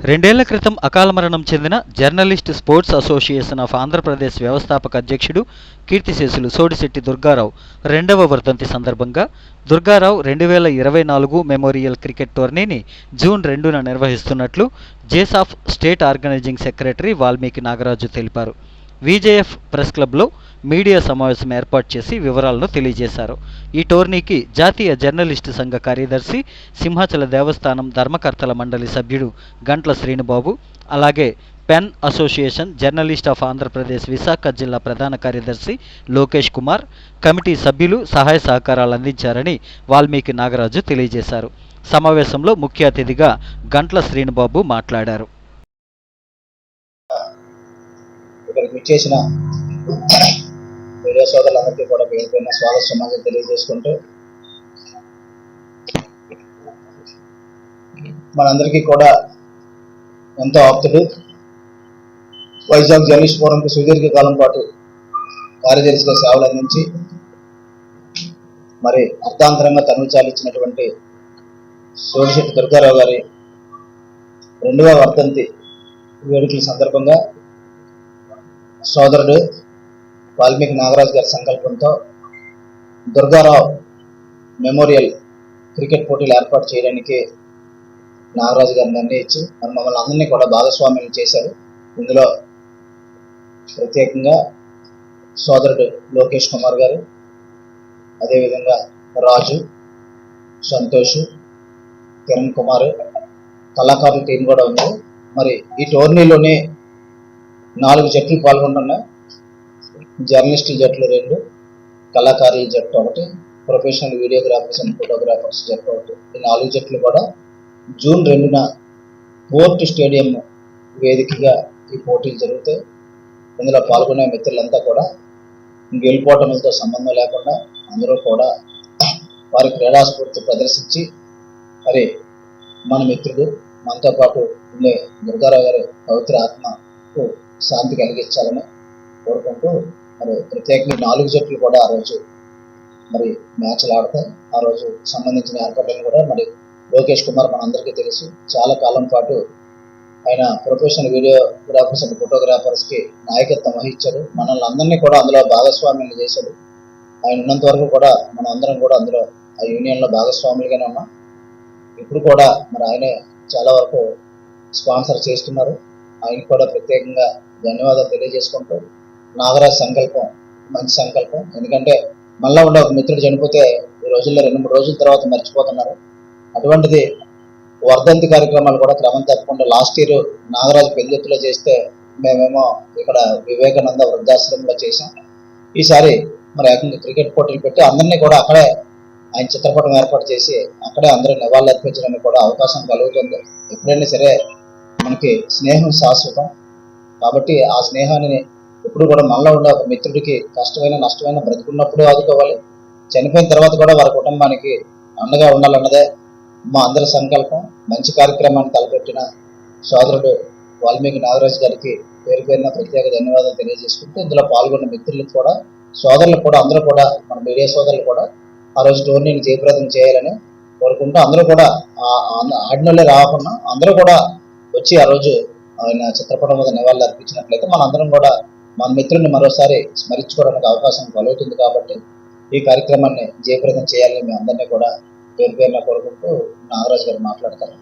రెండేళ్ల క్రితం అకాల మరణం చెందిన journalist sports association of Andhra Pradesh వ్యవస్థాపక అధ్యక్షుడు కీర్తిశేషులు సోడిశెట్టి దుర్గారావు రెండవ వర్ధంతి సందర్భంగా దుర్గారావు 2024 మెమోరియల్ క్రికెట్ టోర్నీని జూన్ 2న నిర్వహిస్తున్నట్లు జేసాఫ్ state organising secretary Valmiki Nagaraju తెలిపారు. విజేఎఫ్ ప్రెస్ క్లబ్లో మీడియా సమావేశం ఏర్పాటు చేసి వివరాలను తెలియజేశారు. ఈ టోర్నీకి జాతీయ జర్నలిస్టు సంఘ కార్యదర్శి, సింహాచల దేవస్థానం ధర్మకర్తల మండలి సభ్యుడు గంట్ల శ్రీనుబాబు, అలాగే pen association journalist of Andhra Pradesh Visakha జిల్లా ప్రధాన కార్యదర్శి లోకేష్ కుమార్, కమిటీ సభ్యులు సహాయ సహకారాలు అందించారని వాల్మీకి నాగరాజు తెలియజేశారు. సమావేశంలో ముఖ్య అతిథిగా గంట్ల శ్రీనుబాబు మాట్లాడారు. విచ్చేసిన మీడియా సోదరులందరికీ కూడా పేరుపైన స్వాగత సమాజం తెలియజేసుకుంటూ, మనందరికీ కూడా ఎంతో ఆప్తుడు, వైజాగ్ జర్నలిస్ట్ ఫోరంకి సుదీర్ఘకాలం పాటు కార్యదర్శిగా సేవలు అందించి మరి అర్థాంతరంగా తనువు చాలించినటువంటి సోడిశెట్టి దుర్గారావు గారి 2వ వర్ధంతి వేడుకల సందర్భంగా సోదరుడు వాల్మీకి నాగరాజు గారి సంకల్పంతో దుర్గారావు మెమోరియల్ క్రికెట్ పోటీలు ఏర్పాటు చేయడానికి నాగరాజు గారిని నిర్ణయించి మమ్మల్ని అందరినీ కూడా భాగస్వామ్యం చేశారు. ఇందులో ప్రత్యేకంగా సోదరుడు లోకేష్ కుమార్ గారు, అదేవిధంగా రాజు, సంతోష్, కిరణ్ కుమార్, కళాకారుల టీం కూడా ఉంది. మరి ఈ టోర్నీలోనే 4 జట్లు పాల్గొంటున్నాయి. జర్నలిస్టుల జట్లు 2, కళాకారుల జట్టు 1, ప్రొఫెషనల్ వీడియోగ్రాఫర్స్ అండ్ ఫోటోగ్రాఫర్స్ జట్టు 1. ఈ 4 జట్లు కూడా జూన్ 2న పోర్ట్ స్టేడియం వేదికగా ఈ పోటీలు జరుగుతాయి. ఇందులో పాల్గొనే మిత్రులంతా కూడా గెలుపోవటంతో సంబంధం లేకుండా అందరూ కూడా వారి క్రీడాస్ఫూర్తి ప్రదర్శించి మరి మన మిత్రుడు మనతో పాటు ఉండే దుర్గారావు గారి పవిత్ర ఆత్మకు శాంతి కలిగించాలని కోరుకుంటూ, మరి ప్రత్యేకంగా 4 జట్లు కూడా ఆ రోజు మరి మ్యాచ్లు ఆడతాయి. ఆ రోజు సంబంధించిన ఏర్పాట్లను కూడా మరి లోకేష్ కుమార్ మనందరికీ తెలుసు, చాలా కాలం పాటు ఆయన ప్రొఫెషనల్ వీడియోగ్రాఫర్స్ అండ్ ఫోటోగ్రాఫర్స్కి నాయకత్వం వహించారు. మనల్ని అందరినీ కూడా అందులో భాగస్వామ్యం చేశాడు. ఆయన ఉన్నంత వరకు కూడా మనం అందరం కూడా అందులో ఆ యూనియన్లో భాగస్వాములుగానే ఉన్నాం. ఇప్పుడు కూడా మరి ఆయనే చాలా వరకు స్పాన్సర్ చేస్తున్నారు. ఆయనకు కూడా ప్రత్యేకంగా ధన్యవాదాలు తెలియజేసుకుంటూ, నాగరాజ్ సంకల్పం మంచి సంకల్పం. ఎందుకంటే మళ్ళా ఉండే ఒక మిత్రుడు చనిపోతే ఈ రోజుల్లో 2-3 రోజుల తర్వాత మర్చిపోతున్నారు. అటువంటిది వర్ధంతి కార్యక్రమాలు కూడా క్రమం తప్పకుండా లాస్ట్ ఇయర్ నాగరాజు పెద్దెత్తులో చేస్తే మేమేమో ఇక్కడ వివేకానంద వృద్ధాశ్రమంలో చేసాం. ఈసారి మరి ఏకంగా క్రికెట్ పోటీలు పెట్టి అందరినీ కూడా అక్కడే ఆయన చిత్రపటం ఏర్పాటు చేసి అక్కడే అందరూ నివాళులు అర్పించడానికి కూడా అవకాశం కలుగుతుంది. ఎప్పుడైనా సరే మనకి స్నేహం శాశ్వతం కాబట్టి ఆ స్నేహాన్ని ఎప్పుడు కూడా మనలో ఉండే ఒక మిత్రుడికి కష్టమైన నష్టమైన బ్రతుకున్నప్పుడు ఆదుకోవాలి, చనిపోయిన తర్వాత కూడా వారి కుటుంబానికి అండగా ఉండాలన్నదే మా అందరి సంకల్పం. మంచి కార్యక్రమాన్ని తలపెట్టిన సోదరుడు వాల్మీకి నాగరాజు గారికి పేరు పేరున ప్రత్యేక ధన్యవాదాలు తెలియజేసుకుంటూ, ఇందులో పాల్గొన్న మిత్రులకు కూడా, సోదరులకు కూడా, అందరూ కూడా మన మీడియా సోదరులు కూడా ఆ రోజు టోర్నీని జయప్రదం చేయాలని కోరుకుంటూ, అందరూ కూడా ఆడినోళ్ళే రాకుండా అందరూ కూడా వచ్చి ఆ రోజు ఆయన చిత్రపటం మీద నివాళులు అర్పించినట్లయితే మనందరం కూడా మన మిత్రుల్ని మరోసారి స్మరించుకోవడానికి అవకాశం కలుగుతుంది. కాబట్టి ఈ కార్యక్రమాన్ని జయప్రదం చేయాలని మీ అందరినీ కూడా పేరు పేరున కోరుకుంటూ నాగరాజు గారు మాట్లాడతారు.